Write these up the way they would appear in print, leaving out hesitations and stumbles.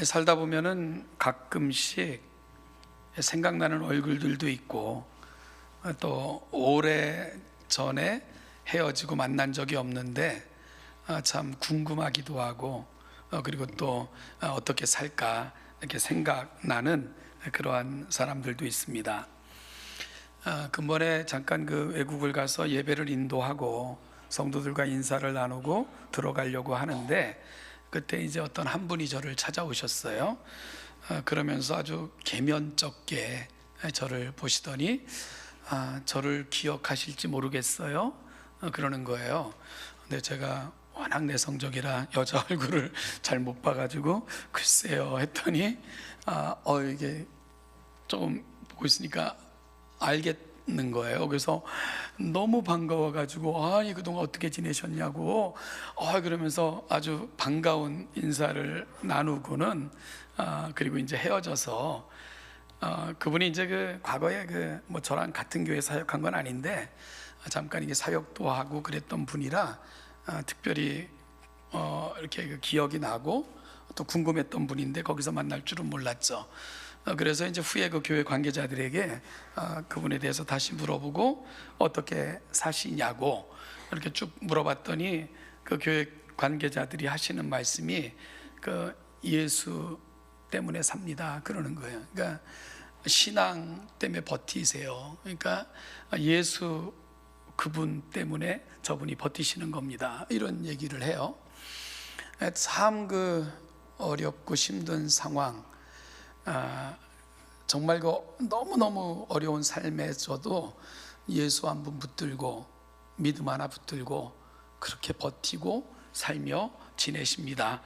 살다 보면은 가끔씩 생각나는 얼굴들도 있고, 또 오래 전에 헤어지고 만난 적이 없는데 참 궁금하기도 하고, 그리고 또 어떻게 살까 이렇게 생각나는 그러한 사람들도 있습니다. 근본에 잠깐 그 외국을 가서 예배를 인도하고 성도들과 인사를 나누고 들어가려고 하는데, 그때 이제 어떤 한 분이 저를 찾아오셨어요. 그러면서 아주 계면쩍게 저를 보시더니 저를 기억하실지 모르겠어요, 그러는 거예요. 근데 제가 워낙 내성적이라 여자 얼굴을 잘 못 봐가지고 글쎄요 했더니 이게 조금 보고 있으니까 알겠는 거예요. 그래서 너무 반가워가지고 그동안 어떻게 지내셨냐고 그러면서 아주 반가운 인사를 나누고는 그리고 이제 헤어져서 그분이 이제 그 과거에 뭐 저랑 같은 교회 사역한 건 아닌데 잠깐 이게 사역도 하고 그랬던 분이라 특별히 이렇게 그 기억이 나고 또 궁금했던 분인데 거기서 만날 줄은 몰랐죠. 그래서 이제 후에 그 교회 관계자들에게 그분에 대해서 다시 물어보고 어떻게 사시냐고 이렇게 쭉 물어봤더니 그 교회 관계자들이 하시는 말씀이 그 예수 때문에 삽니다 그러는 거예요. 그러니까 신앙 때문에 버티세요. 그러니까 예수 그분 때문에 저분이 버티시는 겁니다, 이런 얘기를 해요. 참 그 어렵고 힘든 상황, 정말 그 너무너무 어려운 삶에서도 예수 한 분 붙들고 믿음 하나 붙들고 그렇게 버티고 살며 지내십니다.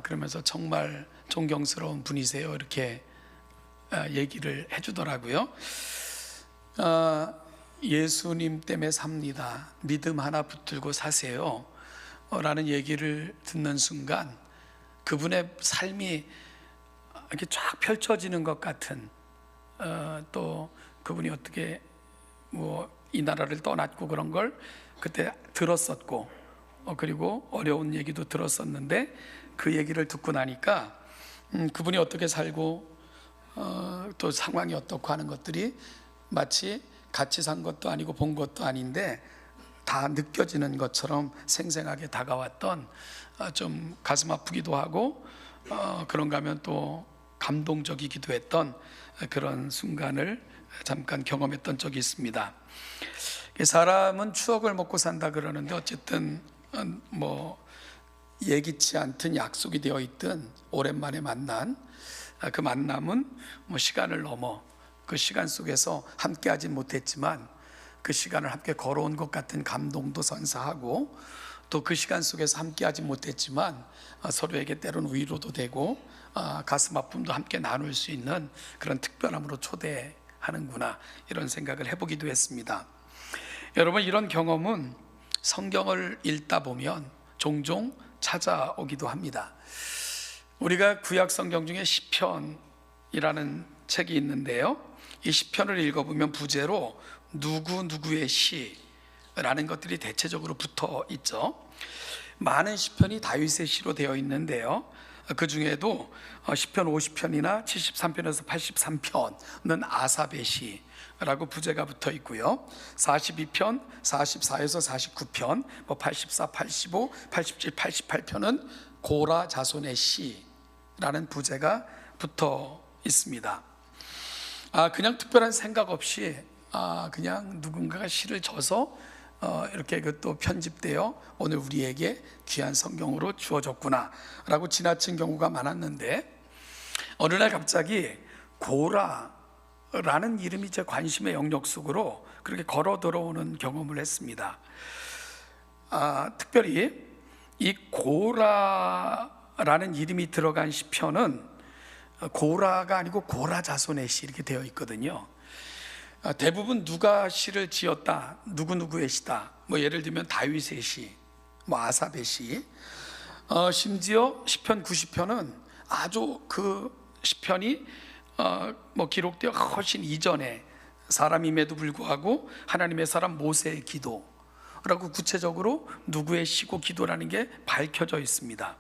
그러면서 정말 존경스러운 분이세요, 이렇게 얘기를 해주더라고요. 예수님 때문에 삽니다, 믿음 하나 붙들고 사세요 라는 얘기를 듣는 순간 그분의 삶이 이렇게 쫙 펼쳐지는 것 같은, 또 그분이 어떻게 뭐 이 나라를 떠났고 그런 걸 그때 들었었고, 그리고 어려운 얘기도 들었었는데 그 얘기를 듣고 나니까 그분이 어떻게 살고 또 상황이 어떻고 하는 것들이 마치 같이 산 것도 아니고 본 것도 아닌데 다 느껴지는 것처럼 생생하게 다가왔던, 좀 가슴 아프기도 하고 그런가 하면 또 감동적이기도 했던 그런 순간을 잠깐 경험했던 적이 있습니다. 사람은 추억을 먹고 산다 그러는데 어쨌든 뭐 예기치 않든 약속이 되어 있든 오랜만에 만난 그 만남은 뭐 시간을 넘어 그 시간 속에서 함께 하진 못했지만 그 시간을 함께 걸어온 것 같은 감동도 선사하고, 또 그 시간 속에서 함께 하지 못했지만 서로에게 때로는 위로도 되고 가슴 아픔도 함께 나눌 수 있는 그런 특별함으로 초대하는구나, 이런 생각을 해보기도 했습니다. 여러분, 이런 경험은 성경을 읽다 보면 종종 찾아오기도 합니다. 우리가 구약 성경 중에 시편이라는 책이 있는데요, 이 시편을 읽어보면 부제로 누구누구의 시라는 것들이 대체적으로 붙어 있죠. 많은 시편이 다윗의 시로 되어 있는데요, 그 중에도 시편 50편이나 73편에서 83편은 아삽의 시라고 부제가 붙어 있고요, 42편, 44에서 49편, 84, 85, 87, 88편은 고라 자손의 시라는 부제가 붙어 있습니다. 그냥 특별한 생각 없이 그냥 누군가가 시를 져서 이렇게 또 편집되어 오늘 우리에게 귀한 성경으로 주어졌구나 라고 지나친 경우가 많았는데, 어느 날 갑자기 고라라는 이름이 제 관심의 영역 속으로 그렇게 걸어 들어오는 경험을 했습니다. 특별히 이 고라라는 이름이 들어간 시편은 고라가 아니고 고라 자손의 시 이렇게 되어 있거든요. 대부분 누가 시를 지었다, 누구누구의 시다, 뭐 예를 들면 다윗의 시, 뭐 아삽의 시, 심지어 시편 90편은 아주 그 시편이 뭐 기록되어 훨씬 이전에 사람임에도 불구하고 하나님의 사람 모세의 기도라고 구체적으로 누구의 시고 기도라는 게 밝혀져 있습니다.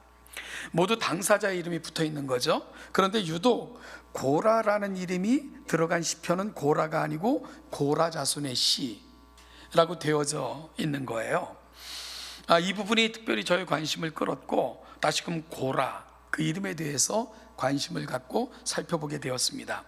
모두 당사자의 이름이 붙어 있는 거죠. 그런데 유독 고라라는 이름이 들어간 시편은 고라가 아니고 고라 자손의 시라고 되어져 있는 거예요. 이 부분이 특별히 저의 관심을 끌었고 다시금 고라 그 이름에 대해서 관심을 갖고 살펴보게 되었습니다.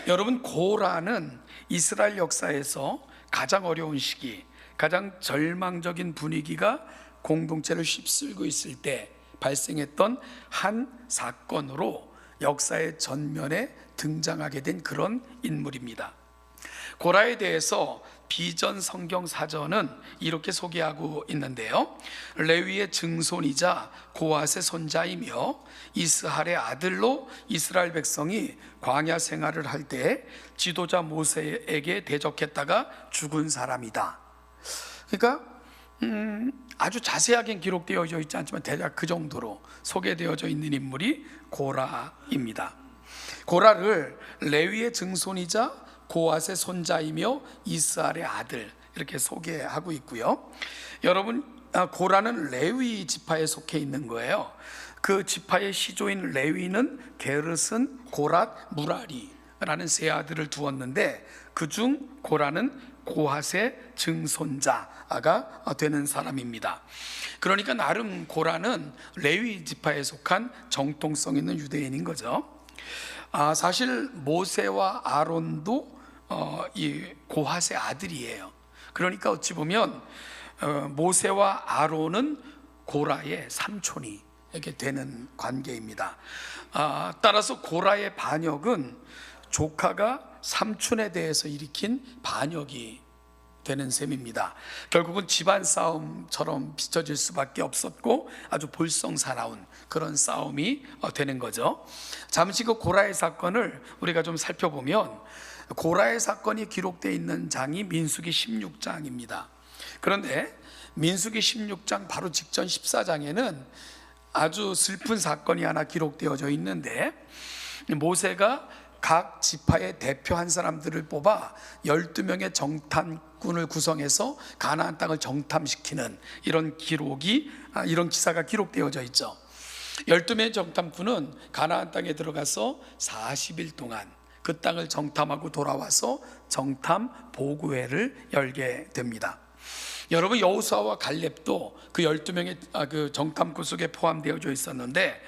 여러분, 고라는 이스라엘 역사에서 가장 어려운 시기, 가장 절망적인 분위기가 공동체를 휩쓸고 있을 때 발생했던 한 사건으로 역사의 전면에 등장하게 된 그런 인물입니다. 고라에 대해서 비전 성경 사전은 이렇게 소개하고 있는데요. 레위의 증손이자 고핫의 손자이며 이스할의 아들로 이스라엘 백성이 광야 생활을 할 때 지도자 모세에게 대적했다가 죽은 사람이다. 그러니까 아주 자세하게 기록되어져 있지 않지만 대략 그 정도로 소개되어져 있는 인물이 고라입니다. 고라를 레위의 증손이자 고핫의 손자이며 이스할의 아들 이렇게 소개하고 있고요. 여러분, 고라는 레위 지파에 속해 있는 거예요. 그 지파의 시조인 레위는 게르슨, 고랏, 무라리라는 세 아들을 두었는데 그중 고라는 고핫의 증손자가 되는 사람입니다. 그러니까 나름 고라는 레위 지파에 속한 정통성 있는 유대인인 거죠. 사실 모세와 아론도 이 고핫의 아들이에요. 그러니까 어찌 보면 모세와 아론은 고라의 삼촌이 이렇게 되는 관계입니다. 따라서 고라의 반역은 조카가 삼촌에 대해서 일으킨 반역이 되는 셈입니다. 결국은 집안 싸움처럼 비춰질 수밖에 없었고 아주 볼썽사나운 그런 싸움이 되는 거죠. 잠시 그 고라의 사건을 우리가 좀 살펴보면 고라의 사건이 기록되어 있는 장이 민수기 16장입니다. 그런데 민수기 16장 바로 직전 14장에는 아주 슬픈 사건이 하나 기록되어져 있는데 모세가 각 지파의 대표 한 사람들을 뽑아 12명의 정탐꾼을 구성해서 가나안 땅을 정탐시키는 이런 기사가 기록되어져 있죠. 12명의 정탐꾼은 가나안 땅에 들어가서 40일 동안 그 땅을 정탐하고 돌아와서 정탐 보고회를 열게 됩니다. 여러분, 여호수아와 갈렙도 그 12명의 그 정탐꾼 속에 포함되어져 있었는데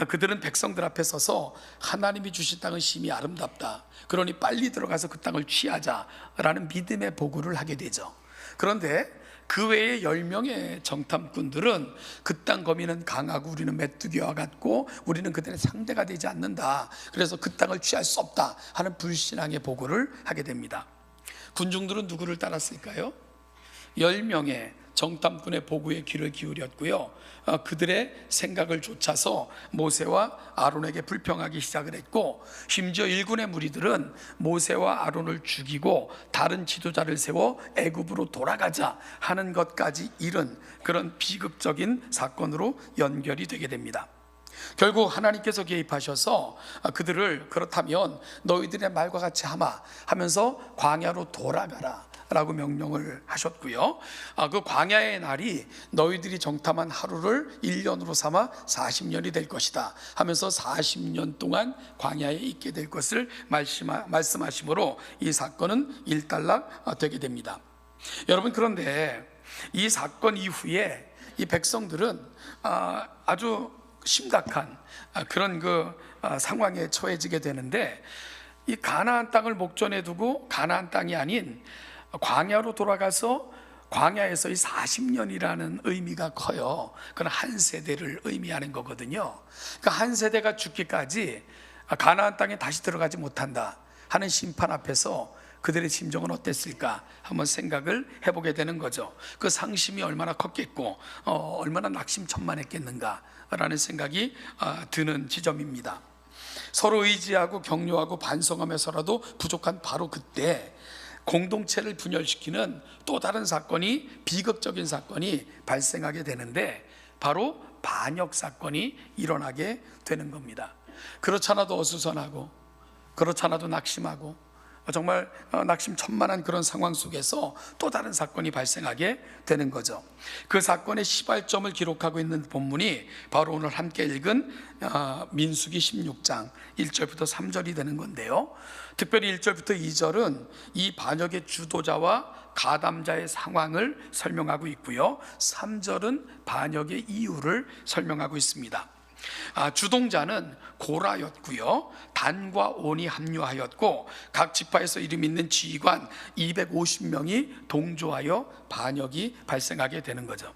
그들은 백성들 앞에 서서 하나님이 주신 땅은 심히 아름답다, 그러니 빨리 들어가서 그 땅을 취하자라는 믿음의 보고를 하게 되죠. 그런데 그 외에 10명의 정탐꾼들은 그 땅 거민은 강하고 우리는 메뚜기와 같고 우리는 그들의 상대가 되지 않는다, 그래서 그 땅을 취할 수 없다 하는 불신앙의 보고를 하게 됩니다. 군중들은 누구를 따랐을까요? 10명의 정탐꾼의 보고에 귀를 기울였고요, 그들의 생각을 좇아서 모세와 아론에게 불평하기 시작을 했고, 심지어 일군의 무리들은 모세와 아론을 죽이고 다른 지도자를 세워 애굽으로 돌아가자 하는 것까지 이른 그런 비극적인 사건으로 연결이 되게 됩니다. 결국 하나님께서 개입하셔서 그들을 그렇다면 너희들의 말과 같이 하면서 광야로 돌아가라 라고 명령을 하셨고요. 그 광야의 날이 너희들이 정탐한 하루를 1년으로 삼아 40년이 될 것이다 하면서 40년 동안 광야에 있게 될 것을 말씀하심으로 이 사건은 일단락 되게 됩니다. 여러분, 그런데 이 사건 이후에 이 백성들은 아주 심각한 그런 상황에 처해지게 되는데, 이 가나안 땅을 목전에 두고 가나안 땅이 아닌 광야로 돌아가서 광야에서 이 40년이라는 의미가 커요. 그건 한 세대를 의미하는 거거든요. 그러니까 한 세대가 죽기까지 가나안 땅에 다시 들어가지 못한다 하는 심판 앞에서 그들의 심정은 어땠을까 한번 생각을 해보게 되는 거죠. 그 상심이 얼마나 컸겠고 얼마나 낙심천만했겠는가 라는 생각이 드는 지점입니다. 서로 의지하고 격려하고 반성하면서라도 부족한 바로 그때 공동체를 분열시키는 또 다른 사건이, 비극적인 사건이 발생하게 되는데 바로 반역 사건이 일어나게 되는 겁니다. 그렇잖아도 어수선하고 그렇잖아도 낙심하고 정말 낙심천만한 그런 상황 속에서 또 다른 사건이 발생하게 되는 거죠. 그 사건의 시발점을 기록하고 있는 본문이 바로 오늘 함께 읽은 민수기 16장 1절부터 3절이 되는 건데요. 특별히 1절부터 2절은 이 반역의 주도자와 가담자의 상황을 설명하고 있고요, 3절은 반역의 이유를 설명하고 있습니다. 주동자는 고라였고요, 단과 온이 합류하였고 각 지파에서 이름 있는 지휘관 250명이 동조하여 반역이 발생하게 되는 거죠.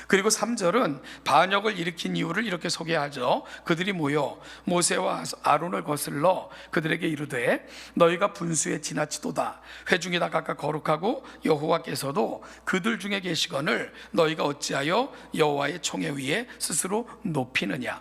그리고 3절은 반역을 일으킨 이유를 이렇게 소개하죠. 그들이 모여 모세와 아론을 거슬러 그들에게 이르되 너희가 분수에 지나치도다. 회중이 다 각각 거룩하고 여호와께서도 그들 중에 계시거늘 너희가 어찌하여 여호와의 총회 위에 스스로 높이느냐.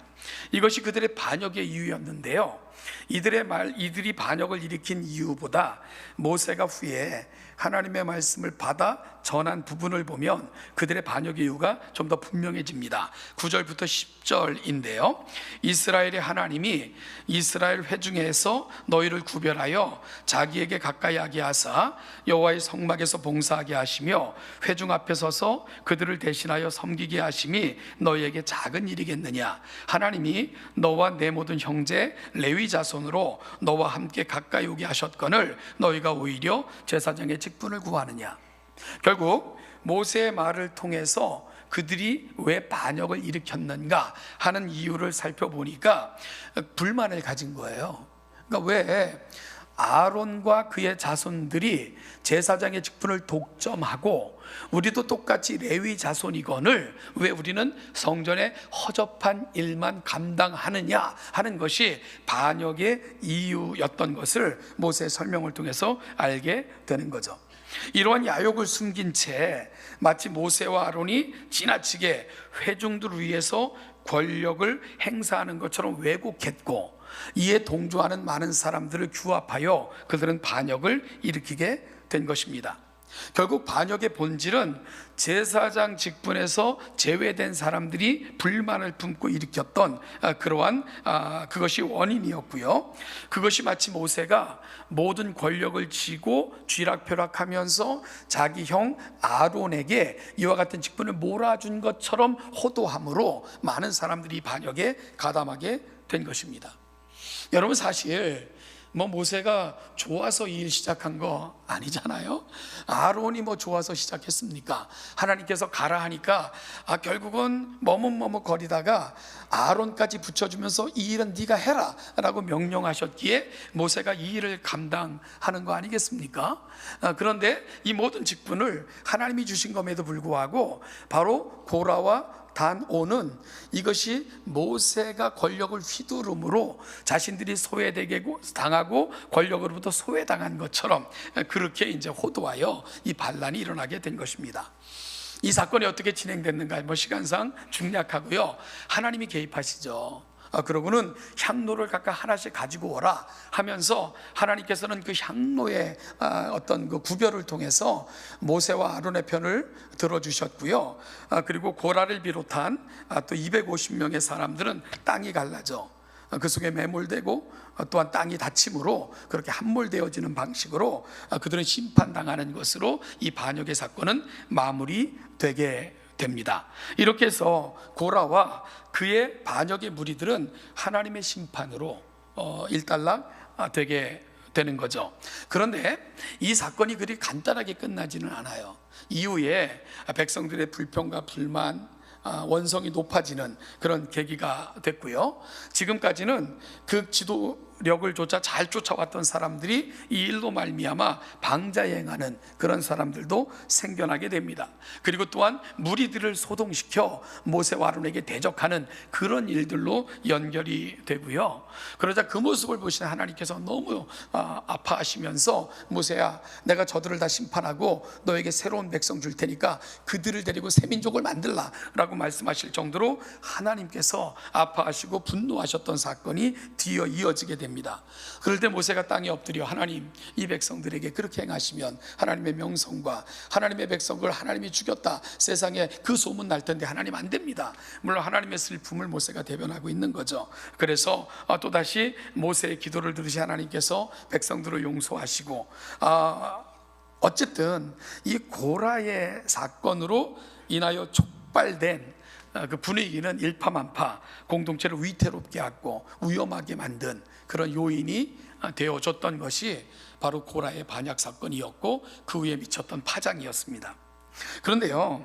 이것이 그들의 반역의 이유였는데요, 이들이 반역을 일으킨 이유보다 모세가 후에 하나님의 말씀을 받아 전한 부분을 보면 그들의 반역의 이유가 좀 더 분명해집니다. 9절부터 10절인데요 이스라엘의 하나님이 이스라엘 회중에서 너희를 구별하여 자기에게 가까이 하게 하사 여호와의 성막에서 봉사하게 하시며 회중 앞에 서서 그들을 대신하여 섬기게 하심이 너희에게 작은 일이겠느냐. 하나님이 너와 내 모든 형제 레위 자손으로 너와 함께 가까이 오게 하셨거늘 너희가 오히려 제사장의 직분을 구하느냐. 결국 모세의 말을 통해서 그들이 왜 반역을 일으켰는가 하는 이유를 살펴보니까 불만을 가진 거예요. 그러니까 왜 아론과 그의 자손들이 제사장의 직분을 독점하고 우리도 똑같이 레위 자손이거늘 왜 우리는 성전의 허접한 일만 감당하느냐 하는 것이 반역의 이유였던 것을 모세의 설명을 통해서 알게 되는 거죠. 이러한 야욕을 숨긴 채 마치 모세와 아론이 지나치게 회중들을 위해서 권력을 행사하는 것처럼 왜곡했고 이에 동조하는 많은 사람들을 규합하여 그들은 반역을 일으키게 된 것입니다. 결국 반역의 본질은 제사장 직분에서 제외된 사람들이 불만을 품고 일으켰던 그러한 그것이 원인이었고요, 그것이 마치 모세가 모든 권력을 쥐고 쥐락펴락하면서 자기 형 아론에게 이와 같은 직분을 몰아준 것처럼 호도함으로 많은 사람들이 반역에 가담하게 된 것입니다. 여러분, 사실 모세가 좋아서 이 일 시작한 거 아니잖아요. 아론이 좋아서 시작했습니까? 하나님께서 가라 하니까 결국은 머뭇머뭇거리다가 아론까지 붙여주면서 이 일은 네가 해라 라고 명령하셨기에 모세가 이 일을 감당하는 거 아니겠습니까? 그런데 이 모든 직분을 하나님이 주신 것에도 불구하고 바로 고라와 단오는 이것이 모세가 권력을 휘두름으로 자신들이 소외되게 당하고 권력으로부터 소외당한 것처럼 그렇게 이제 호도하여 이 반란이 일어나게 된 것입니다. 이 사건이 어떻게 진행됐는가 시간상 중략하고요, 하나님이 개입하시죠. 그러고는 향로를 각각 하나씩 가지고 오라 하면서 하나님께서는 그 향로의 어떤 그 구별을 통해서 모세와 아론의 편을 들어주셨고요, 그리고 고라를 비롯한 또 250명의 사람들은 땅이 갈라져 그 속에 매몰되고 또한 땅이 닫힘으로 그렇게 함몰되어지는 방식으로 그들은 심판당하는 것으로 이 반역의 사건은 마무리되게 됩니다. 이렇게 해서 고라와 그의 반역의 무리들은 하나님의 심판으로 일단락 되게 되는 거죠. 그런데 이 사건이 그리 간단하게 끝나지는 않아요. 이후에 백성들의 불평과 불만, 원성이 높아지는 그런 계기가 됐고요, 지금까지는 그 지도력을 조차 잘 쫓아왔던 사람들이 이 일로 말미암아 방자행하는 그런 사람들도 생겨나게 됩니다. 그리고 또한 무리들을 소동시켜 모세와 아론에게 대적하는 그런 일들로 연결이 되고요, 그러자 그 모습을 보시는 하나님께서 너무 아파하시면서 모세야, 내가 저들을 다 심판하고 너에게 새로운 백성 줄 테니까 그들을 데리고 새 민족을 만들라 라고 말씀하실 정도로 하나님께서 아파하시고 분노하셨던 사건이 뒤어 이어지게 됩니다. 됩니다. 그럴 때 모세가 땅에 엎드려 하나님, 이 백성들에게 그렇게 행하시면 하나님의 명성과 하나님의 백성을 하나님이 죽였다 세상에 그 소문 날 텐데 하나님 안 됩니다. 물론 하나님의 슬픔을 모세가 대변하고 있는 거죠. 그래서 또다시 모세의 기도를 들으신 하나님께서 백성들을 용서하시고, 어쨌든 이 고라의 사건으로 인하여 촉발된 그 분위기는 일파만파 공동체를 위태롭게 하고 위험하게 만든 그런 요인이 되어줬던 것이 바로 고라의 반역 사건이었고 그 위에 미쳤던 파장이었습니다. 그런데요,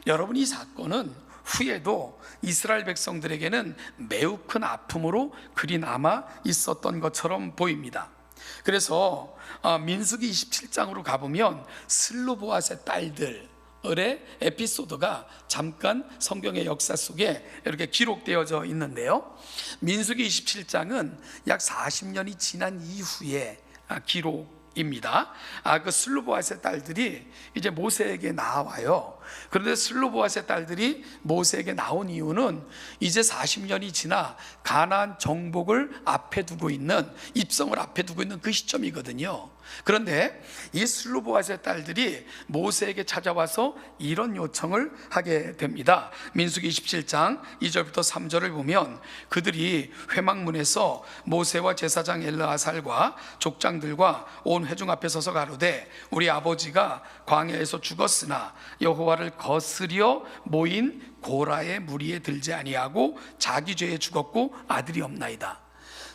여러분, 이 사건은 후에도 이스라엘 백성들에게는 매우 큰 아픔으로 그리 남아 있었던 것처럼 보입니다. 그래서 민수기 27장으로 가보면 슬로보앗의 딸들의 에피소드가 잠깐 성경의 역사 속에 이렇게 기록되어져 있는데요, 민수기 27장은 약 40년이 지난 이후에 기록입니다. 그 슬로보앗의 딸들이 이제 모세에게 나와요. 그런데 슬로보앗의 딸들이 모세에게 나온 이유는 이제 40년이 지나 가나안 정복을 앞에 두고 있는, 입성을 앞에 두고 있는 그 시점이거든요. 그런데 이 슬로보앗의 딸들이 모세에게 찾아와서 이런 요청을 하게 됩니다. 민수기 27장 2절부터 3절을 보면 그들이 회막문에서 모세와 제사장 엘르아살과 족장들과 온 회중 앞에 서서 가로되 우리 아버지가 광야에서 죽었으나 여호와를 거스려 모인 고라의 무리에 들지 아니하고 자기 죄에 죽었고 아들이 없나이다.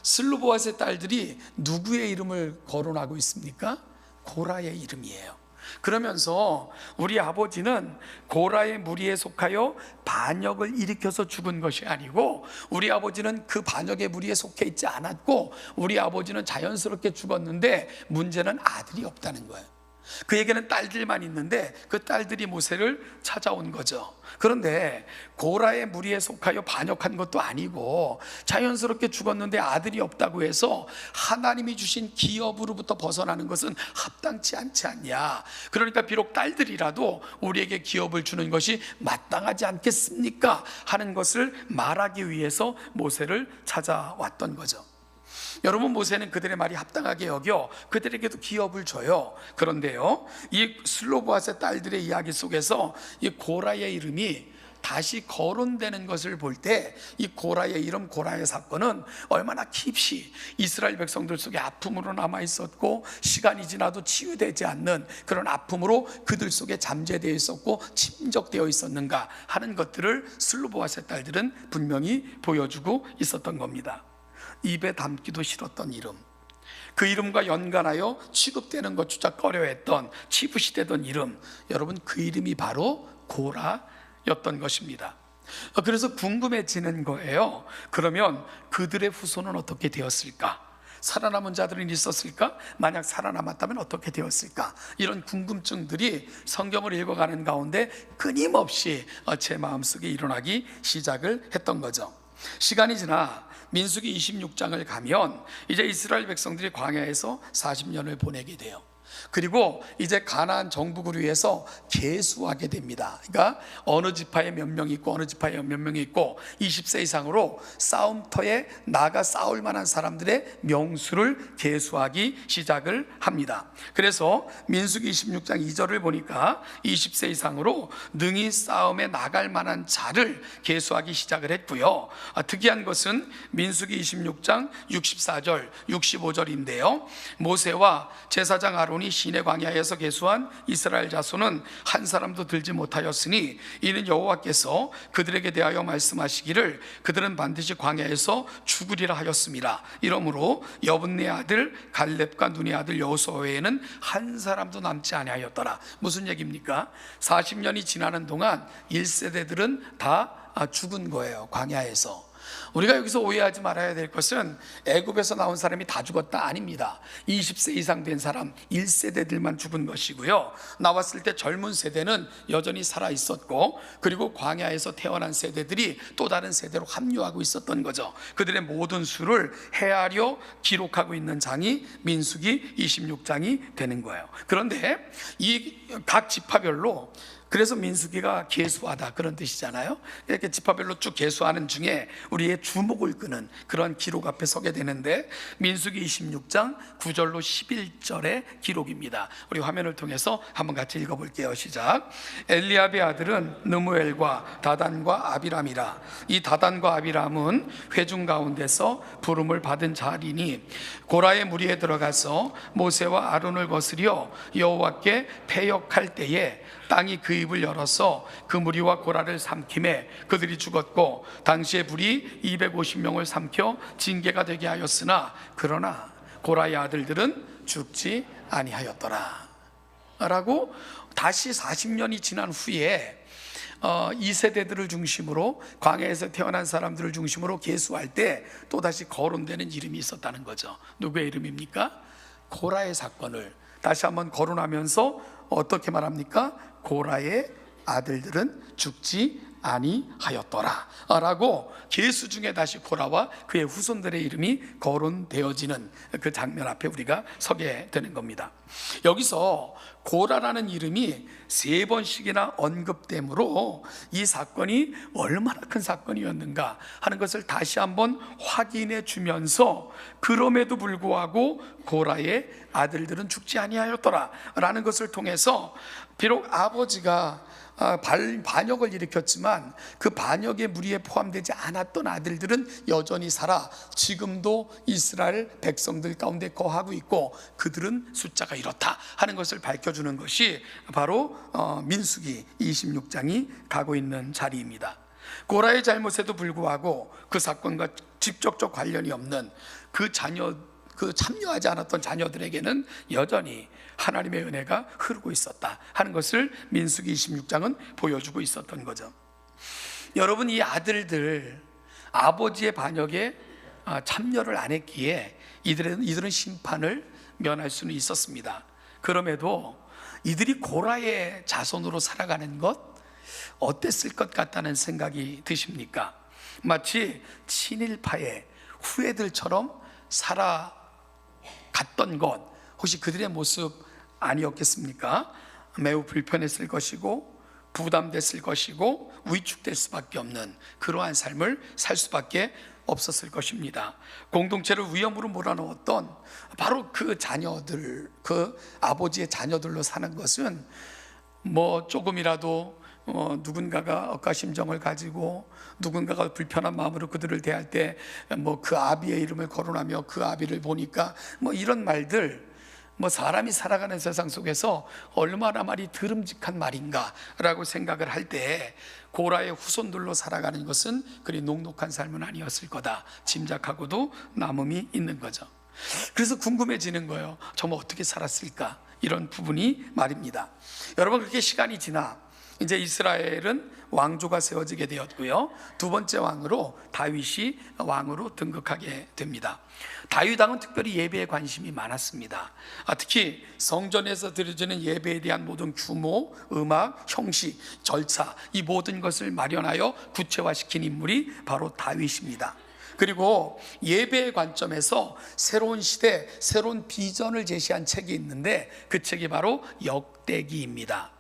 슬로보앗의 딸들이 누구의 이름을 거론하고 있습니까? 고라의 이름이에요. 그러면서 우리 아버지는 고라의 무리에 속하여 반역을 일으켜서 죽은 것이 아니고 우리 아버지는 그 반역의 무리에 속해 있지 않았고 우리 아버지는 자연스럽게 죽었는데 문제는 아들이 없다는 거예요. 그에게는 딸들만 있는데 그 딸들이 모세를 찾아온 거죠. 그런데 고라의 무리에 속하여 반역한 것도 아니고 자연스럽게 죽었는데 아들이 없다고 해서 하나님이 주신 기업으로부터 벗어나는 것은 합당치 않지 않냐. 그러니까 비록 딸들이라도 우리에게 기업을 주는 것이 마땅하지 않겠습니까? 하는 것을 말하기 위해서 모세를 찾아왔던 거죠. 여러분, 모세는 그들의 말이 합당하게 여겨 그들에게도 기업을 줘요. 그런데요, 이 슬로보앗의 딸들의 이야기 속에서 이 고라의 이름이 다시 거론되는 것을 볼 때 이 고라의 이름, 고라의 사건은 얼마나 깊이 이스라엘 백성들 속에 아픔으로 남아 있었고 시간이 지나도 치유되지 않는 그런 아픔으로 그들 속에 잠재되어 있었고 침적되어 있었는가 하는 것들을 슬로보앗의 딸들은 분명히 보여주고 있었던 겁니다. 입에 담기도 싫었던 이름, 그 이름과 연관하여 취급되는 것조차 꺼려했던, 치부시되던 이름, 여러분, 그 이름이 바로 고라였던 것입니다. 그래서 궁금해지는 거예요. 그러면 그들의 후손은 어떻게 되었을까? 살아남은 자들은 있었을까? 만약 살아남았다면 어떻게 되었을까? 이런 궁금증들이 성경을 읽어가는 가운데 끊임없이 제 마음속에 일어나기 시작을 했던 거죠. 시간이 지나 민수기 26장을 가면 이제 이스라엘 백성들이 광야에서 40년을 보내게 돼요. 그리고 이제 가나안 정복을 위해서 계수하게 됩니다. 그러니까 어느 지파에 몇 명이 있고 어느 지파에 몇 명이 있고 20세 이상으로 싸움터에 나가 싸울 만한 사람들의 명수를 계수하기 시작을 합니다. 그래서 민수기 26장 2절을 보니까 20세 이상으로 능히 싸움에 나갈 만한 자를 계수하기 시작을 했고요. 특이한 것은 민수기 26장 64절 65절인데요 모세와 제사장 아론이 시내 광야에서 계수한 이스라엘 자손은 한 사람도 들지 못하였으니 이는 여호와께서 그들에게 대하여 말씀하시기를 그들은 반드시 광야에서 죽으리라 하였습니다. 이러므로 여분네 아들 갈렙과 눈의 아들 여호수아 외에는 한 사람도 남지 아니하였더라. 무슨 얘기입니까? 40년이 지나는 동안 1세대들은 다 죽은 거예요. 광야에서. 우리가 여기서 오해하지 말아야 될 것은 애굽에서 나온 사람이 다 죽었다 아닙니다. 20세 이상 된 사람 1세대들만 죽은 것이고요. 나왔을 때 젊은 세대는 여전히 살아 있었고 그리고 광야에서 태어난 세대들이 또 다른 세대로 합류하고 있었던 거죠. 그들의 모든 수를 헤아려 기록하고 있는 장이 민수기 26장이 되는 거예요. 그런데 이 각 지파별로 그래서 민수기가 계수하다 그런 뜻이잖아요. 이렇게 지파별로 쭉 계수하는 중에 우리의 주목을 끄는 그런 기록 앞에 서게 되는데, 민수기 26장 9절로 11절의 기록입니다. 우리 화면을 통해서 한번 같이 읽어볼게요. 시작. 엘리압의 아들은 느무엘과 다단과 아비람이라. 이 다단과 아비람은 회중 가운데서 부름을 받은 자리니 고라의 무리에 들어가서 모세와 아론을 거스려 여호와께 패역할 때에 땅이 그 입을 열어서 그 무리와 고라를 삼킴에 그들이 죽었고, 당시에 불이 250명을 삼켜 징계가 되게 하였으나 그러나 고라의 아들들은 죽지 아니하였더라 라고, 다시 40년이 지난 후에 2세대들을 중심으로, 광야에서 태어난 사람들을 중심으로 계수할 때 또다시 거론되는 이름이 있었다는 거죠. 누구의 이름입니까? 고라의 사건을 다시 한번 거론하면서 어떻게 말합니까? 고라의 아들들은 죽지 아니하였더라 라고, 계수 중에 다시 고라와 그의 후손들의 이름이 거론되어지는 그 장면 앞에 우리가 서게 되는 겁니다. 여기서 고라라는 이름이 3번씩이나 언급되므로 이 사건이 얼마나 큰 사건이었는가 하는 것을 다시 한번 확인해 주면서, 그럼에도 불구하고 고라의 아들들은 죽지 아니하였더라 라는 것을 통해서, 비록 아버지가 반역을 일으켰지만 그 반역의 무리에 포함되지 않았던 아들들은 여전히 살아 지금도 이스라엘 백성들 가운데 거하고 있고, 그들은 숫자가 이렇다 하는 것을 밝혀주는 것이 바로 민수기 26장이 가고 있는 자리입니다. 고라의 잘못에도 불구하고 그 사건과 직접적 관련이 없는 그 참여하지 않았던 자녀들에게는 여전히 하나님의 은혜가 흐르고 있었다 하는 것을 민수기 26장은 보여주고 있었던 거죠. 여러분, 이 아들들 아버지의 반역에 참여를 안 했기에 이들은 심판을 면할 수는 있었습니다. 그럼에도 이들이 고라의 자손으로 살아가는 것 어땠을 것 같다는 생각이 드십니까? 마치 친일파의 후예들처럼 살아갔던 것, 혹시 그들의 모습 아니었겠습니까? 매우 불편했을 것이고 부담됐을 것이고 위축될 수밖에 없는 그러한 삶을 살 수밖에 없었을 것입니다. 공동체를 위험으로 몰아넣었던 바로 그 자녀들, 그 아버지의 자녀들로 사는 것은 조금이라도 누군가가 억가심정을 가지고 누군가가 불편한 마음으로 그들을 대할 때 그 아비의 이름을 거론하며 그 아비를 보니까 이런 말들, 사람이 살아가는 세상 속에서 얼마나 말이 드름직한 말인가라고 생각을 할 때, 고라의 후손들로 살아가는 것은 그리 녹록한 삶은 아니었을 거다 짐작하고도 남음이 있는 거죠. 그래서 궁금해지는 거예요. 정말 어떻게 살았을까? 이런 부분이 말입니다. 여러분, 그렇게 시간이 지나 이제 이스라엘은 왕조가 세워지게 되었고요, 두 번째 왕으로 다윗이 왕으로 등극하게 됩니다. 다윗 왕은 특별히 예배에 관심이 많았습니다. 특히 성전에서 드려지는 예배에 대한 모든 규모, 음악, 형식, 절차, 이 모든 것을 마련하여 구체화시킨 인물이 바로 다윗입니다. 그리고 예배의 관점에서 새로운 시대, 새로운 비전을 제시한 책이 있는데 그 책이 바로 역대기입니다.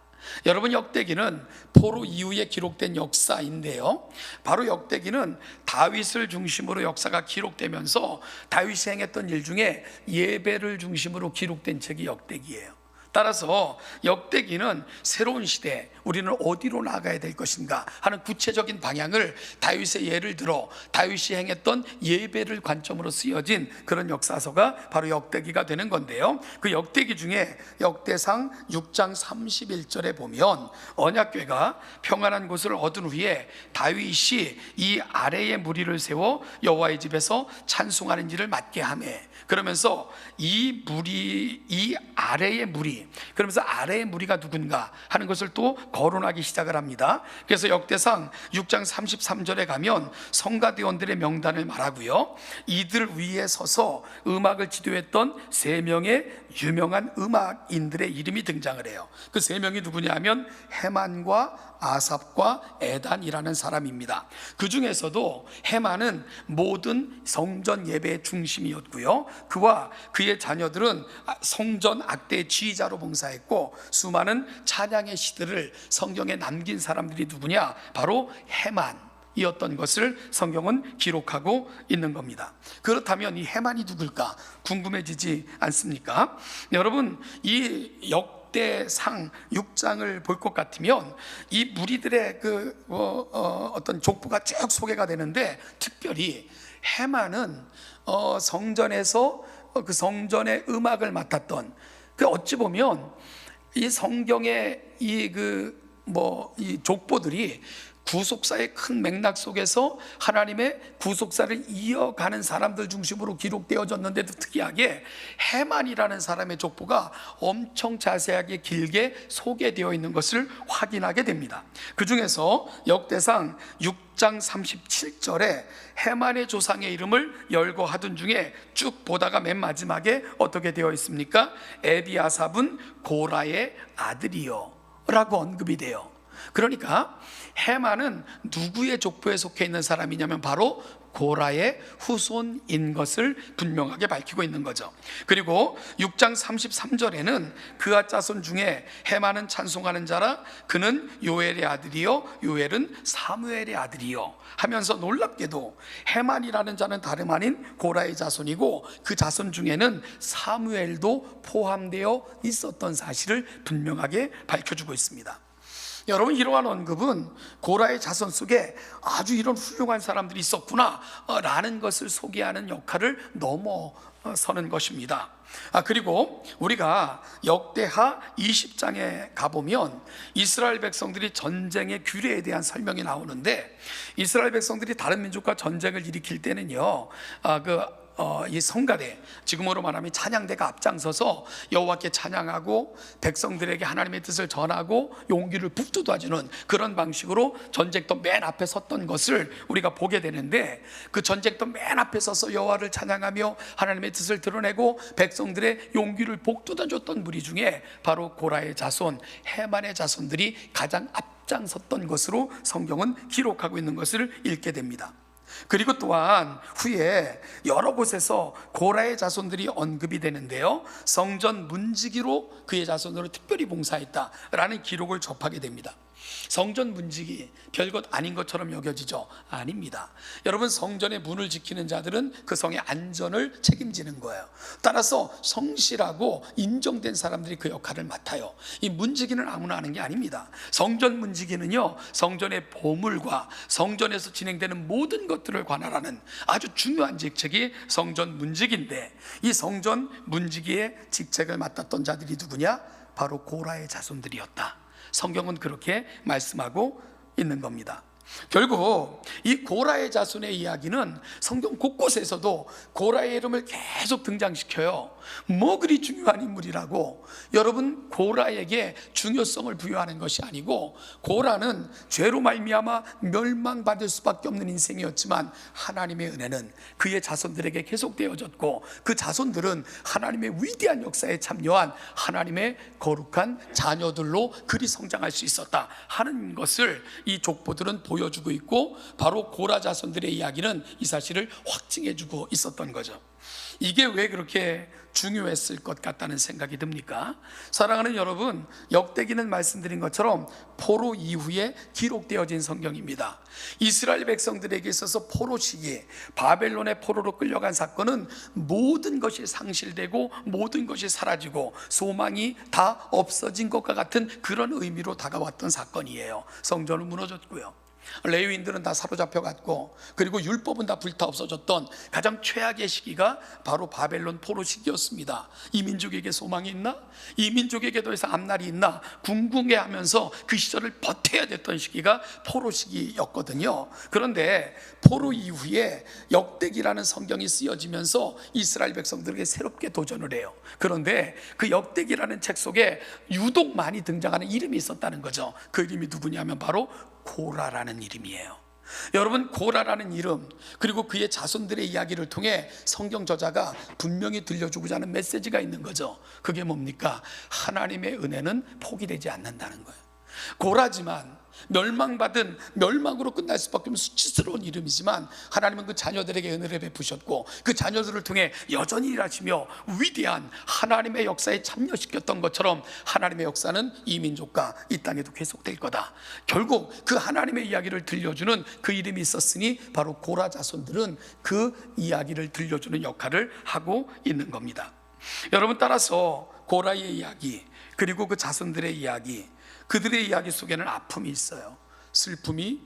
여러분, 역대기는 포로 이후에 기록된 역사인데요, 바로 역대기는 다윗을 중심으로 역사가 기록되면서 다윗이 행했던 일 중에 예배를 중심으로 기록된 책이 역대기예요. 따라서 역대기는 새로운 시대, 우리는 어디로 나가야 될 것인가 하는 구체적인 방향을 다윗의 예를 들어 다윗이 행했던 예배를 관점으로 쓰여진 그런 역사서가 바로 역대기가 되는 건데요, 그 역대기 중에 역대상 6장 31절에 보면 언약궤가 평안한 곳을 얻은 후에 다윗이 이 아래의 무리를 세워 여호와의 집에서 찬송하는 일을 맡게 하며, 그러면서 이 아래의 무리, 그러면서 아래의 무리가 누군가 하는 것을 또 거론하기 시작을 합니다. 그래서 역대상 6장 33절에 가면 성가대원들의 명단을 말하고요, 이들 위에 서서 음악을 지도했던 3명의 유명한 음악인들의 이름이 등장을 해요. 그 세 명이 누구냐 하면 헤만과 아삽과 에단이라는 사람입니다. 그 중에서도 헤만은 모든 성전 예배의 중심이었고요, 그와 그의 자녀들은 성전 악대의 지휘자로 봉사했고, 수많은 찬양의 시들을 성경에 남긴 사람들이 누구냐, 바로 헤만이었던 것을 성경은 기록하고 있는 겁니다. 그렇다면 이 헤만이 누굴까 궁금해지지 않습니까? 여러분, 이 역대상 6장을 볼 것 같으면 이 무리들의 어떤 족보가 쭉 소개가 되는데, 특별히 헤만은 성전에서 그 성전의 음악을 맡았던, 어찌 보면 이 성경의 이 족보들이 구속사의 큰 맥락 속에서 하나님의 구속사를 이어가는 사람들 중심으로 기록되어졌는데도 특이하게 헤만이라는 사람의 족보가 엄청 자세하게 길게 소개되어 있는 것을 확인하게 됩니다. 그 중에서 역대상 6장 37절에 헤만의 조상의 이름을 열거하던 중에 쭉 보다가 맨 마지막에 어떻게 되어 있습니까? 에비아삽은 고라의 아들이요 라고 언급이 돼요. 그러니까 헤만은 누구의 족보에 속해 있는 사람이냐면 바로 고라의 후손인 것을 분명하게 밝히고 있는 거죠. 그리고 6장 33절에는 그아 자손 중에 헤만은 찬송하는 자라, 그는 요엘의 아들이요 요엘은 사무엘의 아들이요 하면서 놀랍게도 헤만이라는 자는 다름 아닌 고라의 자손이고, 그 자손 중에는 사무엘도 포함되어 있었던 사실을 분명하게 밝혀주고 있습니다. 여러분, 이러한 언급은 고라의 자손 속에 아주 이런 훌륭한 사람들이 있었구나 라는 것을 소개하는 역할을 넘어서는 것입니다. 그리고 우리가 역대하 20장에 가보면 이스라엘 백성들이 전쟁의 규례에 대한 설명이 나오는데, 이스라엘 백성들이 다른 민족과 전쟁을 일으킬 때는요, 이 성가대, 지금으로 말하면 찬양대가 앞장서서 여호와께 찬양하고 백성들에게 하나님의 뜻을 전하고 용기를 북돋아주는 그런 방식으로 전쟁터 맨 앞에 섰던 것을 우리가 보게 되는데, 그 전쟁터 맨 앞에 서서 여호와를 찬양하며 하나님의 뜻을 드러내고 백성들의 용기를 북돋아줬던 무리 중에 바로 고라의 자손, 헤만의 자손들이 가장 앞장섰던 것으로 성경은 기록하고 있는 것을 읽게 됩니다. 그리고 또한 후에 여러 곳에서 고라의 자손들이 언급이 되는데요, 성전 문지기로 그의 자손으로 특별히 봉사했다라는 기록을 접하게 됩니다. 성전 문지기 별것 아닌 것처럼 여겨지죠? 아닙니다. 여러분, 성전의 문을 지키는 자들은 그 성의 안전을 책임지는 거예요. 따라서 성실하고 인정된 사람들이 그 역할을 맡아요. 이 문지기는 아무나 하는 게 아닙니다. 성전 문지기는요, 성전의 보물과 성전에서 진행되는 모든 것들을 관할하는 아주 중요한 직책이 성전 문지기인데, 이 성전 문지기의 직책을 맡았던 자들이 누구냐? 바로 고라의 자손들이었다. 성경은 그렇게 말씀하고 있는 겁니다. 결국 이 고라의 자손의 이야기는 성경 곳곳에서도 고라의 이름을 계속 등장시켜요. 뭐 그리 중요한 인물이라고. 여러분, 고라에게 중요성을 부여하는 것이 아니고, 고라는 죄로 말미암아 멸망받을 수밖에 없는 인생이었지만 하나님의 은혜는 그의 자손들에게 계속되어졌고, 그 자손들은 하나님의 위대한 역사에 참여한 하나님의 거룩한 자녀들로 그리 성장할 수 있었다 하는 것을 이 족보들은 보여주고 있고, 바로 고라 자손들의 이야기는 이 사실을 확증해주고 있었던 거죠. 이게 왜 그렇게 중요했을 것 같다는 생각이 듭니까? 사랑하는 여러분, 역대기는 말씀드린 것처럼 포로 이후에 기록되어진 성경입니다. 이스라엘 백성들에게 있어서 포로 시기, 바벨론의 포로로 끌려간 사건은 모든 것이 상실되고 모든 것이 사라지고 소망이 다 없어진 것과 같은 그런 의미로 다가왔던 사건이에요. 성전은 무너졌고요, 레위인들은 다 사로잡혀갔고, 그리고 율법은 다 불타 없어졌던 가장 최악의 시기가 바로 바벨론 포로 시기였습니다. 이 민족에게 소망이 있나? 이 민족에게 더 이상 앞날이 있나? 궁금해하면서 그 시절을 버텨야 됐던 시기가 포로 시기였거든요. 그런데 포로 이후에 역대기라는 성경이 쓰여지면서 이스라엘 백성들에게 새롭게 도전을 해요. 그런데 그 역대기라는 책 속에 유독 많이 등장하는 이름이 있었다는 거죠. 그 이름이 누구냐면 바로 고라라는 이름이에요. 여러분, 고라라는 이름 그리고 그의 자손들의 이야기를 통해 성경 저자가 분명히 들려주고자 하는 메시지가 있는 거죠. 그게 뭡니까? 하나님의 은혜는 포기되지 않는다는 거예요. 고라지만 멸망받은, 멸망으로 끝날 수밖에 없는 수치스러운 이름이지만 하나님은 그 자녀들에게 은혜를 베푸셨고 그 자녀들을 통해 여전히 일하시며 위대한 하나님의 역사에 참여시켰던 것처럼 하나님의 역사는 이 민족과 이 땅에도 계속될 거다. 결국 그 하나님의 이야기를 들려주는 그 이름이 있었으니 바로 고라 자손들은 그 이야기를 들려주는 역할을 하고 있는 겁니다. 여러분, 따라서 고라의 이야기 그리고 그 자손들의 이야기, 그들의 이야기 속에는 아픔이 있어요. 슬픔이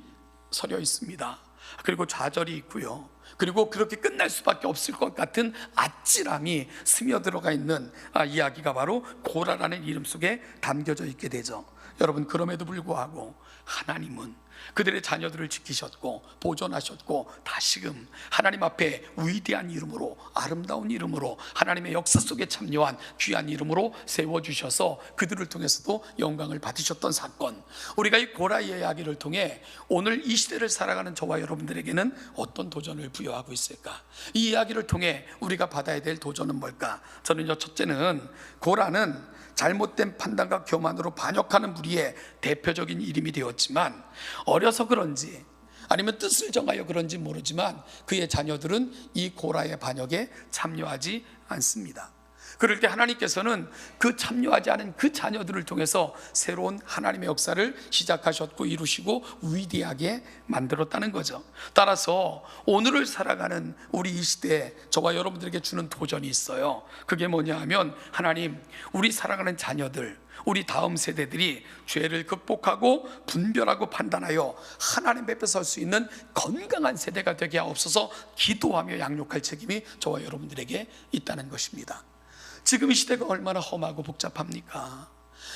서려 있습니다. 그리고 좌절이 있고요. 그리고 그렇게 끝날 수밖에 없을 것 같은 아찔함이 스며들어가 있는 이야기가 바로 고라라는 이름 속에 담겨져 있게 되죠. 여러분, 그럼에도 불구하고 하나님은 그들의 자녀들을 지키셨고 보존하셨고 다시금 하나님 앞에 위대한 이름으로, 아름다운 이름으로, 하나님의 역사 속에 참여한 귀한 이름으로 세워주셔서 그들을 통해서도 영광을 받으셨던 사건, 우리가 이 고라의 이야기를 통해 오늘 이 시대를 살아가는 저와 여러분들에게는 어떤 도전을 부여하고 있을까? 이 이야기를 통해 우리가 받아야 될 도전은 뭘까? 저는요, 첫째는 고라는 잘못된 판단과 교만으로 반역하는 무리의 대표적인 이름이 되었지만 어려서 그런지 아니면 뜻을 정하여 그런지 모르지만 그의 자녀들은 이 고라의 반역에 참여하지 않습니다. 그럴 때 하나님께서는 그 참여하지 않은 그 자녀들을 통해서 새로운 하나님의 역사를 시작하셨고 이루시고 위대하게 만들었다는 거죠. 따라서 오늘을 살아가는 우리 이 시대에 저와 여러분들에게 주는 도전이 있어요. 그게 뭐냐 하면, 하나님, 우리 살아가는 자녀들, 우리 다음 세대들이 죄를 극복하고 분별하고 판단하여 하나님 앞에 설 수 있는 건강한 세대가 되게 하옵소서 기도하며 양육할 책임이 저와 여러분들에게 있다는 것입니다. 지금 이 시대가 얼마나 험하고 복잡합니까?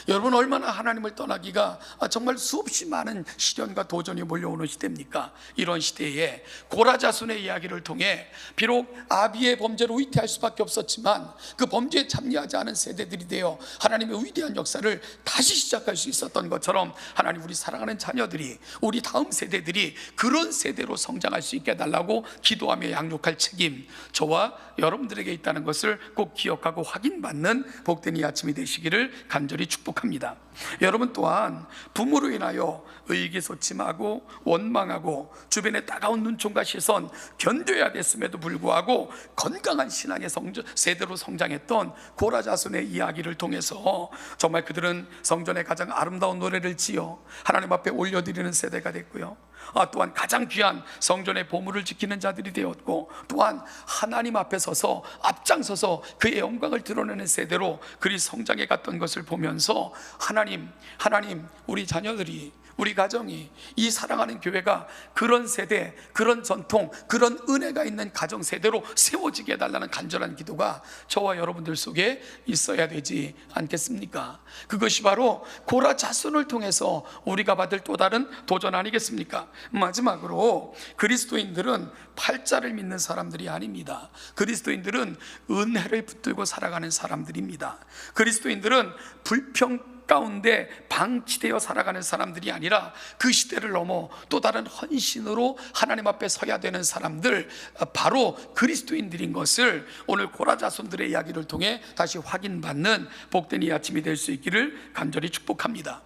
여러분, 얼마나 하나님을 떠나기가 정말 수없이 많은 시련과 도전이 몰려오는 시대입니까? 이런 시대에 고라 자손의 이야기를 통해 비록 아비의 범죄로 위태할 수밖에 없었지만 그 범죄에 참여하지 않은 세대들이 되어 하나님의 위대한 역사를 다시 시작할 수 있었던 것처럼 하나님, 우리 사랑하는 자녀들이, 우리 다음 세대들이 그런 세대로 성장할 수 있게 해달라고 기도하며 양육할 책임, 저와 여러분들에게 있다는 것을 꼭 기억하고 확인받는 복된 이 아침이 되시기를 간절히 축복합니다. 여러분 또한 부모로 인하여 의기소침하고 원망하고 주변의 따가운 눈총과 시선 견뎌야 됐음에도 불구하고 건강한 신앙의 세대로 성장했던 고라 자손의 이야기를 통해서 정말 그들은 성전에 가장 아름다운 노래를 지어 하나님 앞에 올려드리는 세대가 됐고요, 또한 가장 귀한 성전의 보물을 지키는 자들이 되었고, 또한 하나님 앞에 서서 앞장서서 그의 영광을 드러내는 세대로 그리 성장해 갔던 것을 보면서 하나님, 우리 자녀들이, 우리 가정이, 이 사랑하는 교회가 그런 세대, 그런 전통, 그런 은혜가 있는 가정 세대로 세워지게 해달라는 간절한 기도가 저와 여러분들 속에 있어야 되지 않겠습니까? 그것이 바로 고라 자손을 통해서 우리가 받을 또 다른 도전 아니겠습니까? 마지막으로, 그리스도인들은 팔자를 믿는 사람들이 아닙니다. 그리스도인들은 은혜를 붙들고 살아가는 사람들입니다. 그리스도인들은 불평 가운데 방치되어 살아가는 사람들이 아니라 그 시대를 넘어 또 다른 헌신으로 하나님 앞에 서야 되는 사람들, 바로 그리스도인들인 것을 오늘 고라 자손들의 이야기를 통해 다시 확인받는 복된 이 아침이 될 수 있기를 간절히 축복합니다.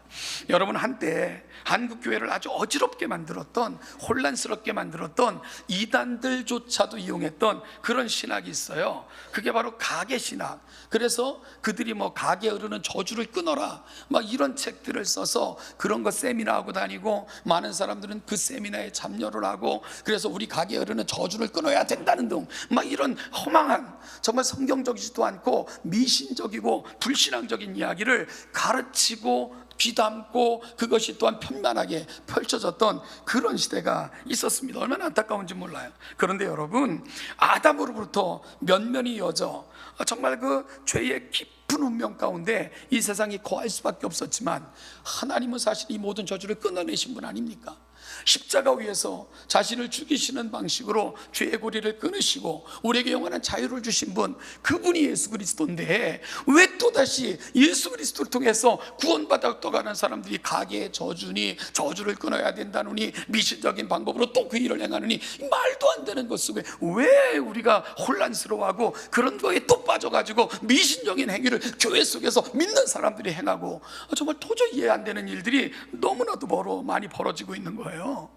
여러분, 한때 한국교회를 아주 어지럽게 만들었던, 혼란스럽게 만들었던 이단들조차도 이용했던 그런 신학이 있어요. 그게 바로 가계신학. 그래서 그들이 가계에 흐르는 저주를 끊어라, 이런 책들을 써서 그런 거 세미나하고 다니고, 많은 사람들은 그 세미나에 참여를 하고, 그래서 우리 가계에 흐르는 저주를 끊어야 된다는 등 이런 허망한, 정말 성경적이지도 않고 미신적이고 불신앙적인 이야기를 가르치고 귀담고, 그것이 또한 편만하게 펼쳐졌던 그런 시대가 있었습니다. 얼마나 안타까운지 몰라요. 그런데 여러분, 아담으로부터 면면이 이어져 정말 그 죄의 깊은 운명 가운데 이 세상이 거할 수밖에 없었지만 하나님은 사실 이 모든 저주를 끊어내신 분 아닙니까? 십자가 위에서 자신을 죽이시는 방식으로 죄의 고리를 끊으시고 우리에게 영원한 자유를 주신 분, 그분이 예수 그리스도인데 왜 또다시 예수 그리스도를 통해서 구원받아 떠가는 사람들이 가계의 저주니 저주를 끊어야 된다느니 미신적인 방법으로 또 그 일을 행하느니 말도 안 되는 것 속에 왜 우리가 혼란스러워하고 그런 거에 또 빠져가지고 미신적인 행위를 교회 속에서 믿는 사람들이 행하고 정말 도저히 이해 안 되는 일들이 너무나도 많이 벌어지고 있는 거예요.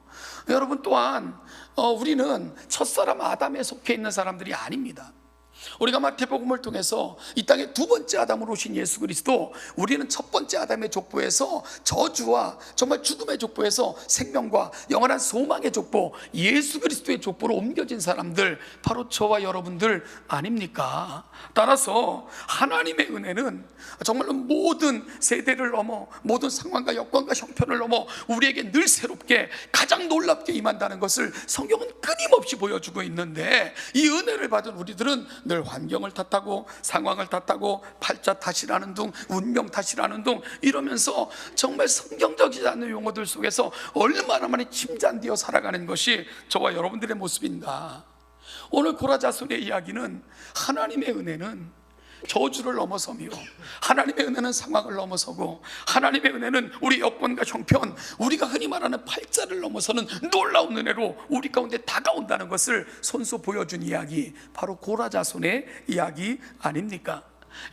여러분, 또한 우리는 첫사람 아담에 속해 있는 사람들이 아닙니다. 우리가 마태복음을 통해서 이 땅에 두 번째 아담으로 오신 예수 그리스도, 우리는 첫 번째 아담의 족보에서 저주와 정말 죽음의 족보에서 생명과 영원한 소망의 족보, 예수 그리스도의 족보로 옮겨진 사람들, 바로 저와 여러분들 아닙니까? 따라서 하나님의 은혜는 정말로 모든 세대를 넘어 모든 상황과 여건과 형편을 넘어 우리에게 늘 새롭게 가장 놀랍게 임한다는 것을 성경은 끊임없이 보여주고 있는데, 이 은혜를 받은 우리들은 늘 환경을 탓하고 상황을 탓하고 팔자 탓이라는 둥, 운명 탓이라는 둥 이러면서 정말 성경적이지 않은 용어들 속에서 얼마나 많이 침잠되어 살아가는 것이 저와 여러분들의 모습인가. 오늘 고라자손의 이야기는 하나님의 은혜는 저주를 넘어서며, 하나님의 은혜는 상황을 넘어서고, 하나님의 은혜는 우리 여건과 형편, 우리가 흔히 말하는 팔자를 넘어서는 놀라운 은혜로 우리 가운데 다가온다는 것을 손수 보여준 이야기, 바로 고라자손의 이야기 아닙니까?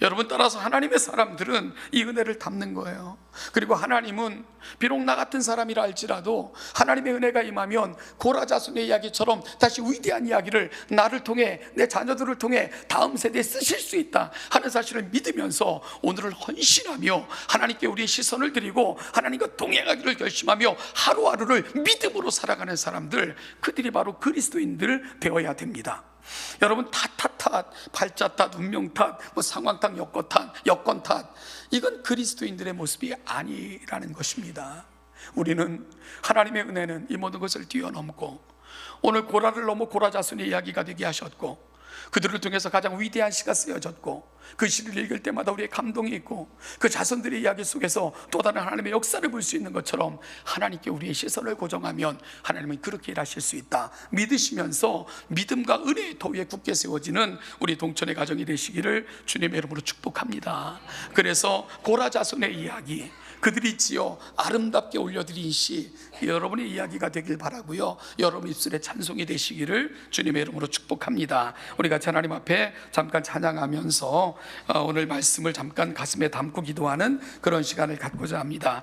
여러분, 따라서 하나님의 사람들은 이 은혜를 담는 거예요. 그리고 하나님은 비록 나 같은 사람이라 할지라도 하나님의 은혜가 임하면 고라자손의 이야기처럼 다시 위대한 이야기를 나를 통해, 내 자녀들을 통해 다음 세대에 쓰실 수 있다 하는 사실을 믿으면서 오늘을 헌신하며 하나님께 우리의 시선을 드리고 하나님과 동행하기를 결심하며 하루하루를 믿음으로 살아가는 사람들, 그들이 바로 그리스도인들 되어야 됩니다. 여러분, 탓, 팔자 탓, 운명 탓, 상황 탓, 여건 탓, 이건 그리스도인들의 모습이 아니라는 것입니다. 우리는 하나님의 은혜는 이 모든 것을 뛰어넘고, 오늘 고라를 넘어 고라자손의 이야기가 되게 하셨고, 그들을 통해서 가장 위대한 시가 쓰여졌고, 그 시를 읽을 때마다 우리의 감동이 있고, 그 자손들의 이야기 속에서 또 다른 하나님의 역사를 볼 수 있는 것처럼 하나님께 우리의 시선을 고정하면 하나님은 그렇게 일하실 수 있다 믿으시면서 믿음과 은혜의 터 위에 굳게 세워지는 우리 동천의 가정이 되시기를 주님의 이름으로 축복합니다. 그래서 고라자손의 이야기, 그들이 지어 아름답게 올려드린 시, 여러분의 이야기가 되길 바라고요, 여러분 입술의 찬송이 되시기를 주님의 이름으로 축복합니다. 우리가 하나님 앞에 잠깐 찬양하면서 오늘 말씀을 잠깐 가슴에 담고 기도하는 그런 시간을 갖고자 합니다.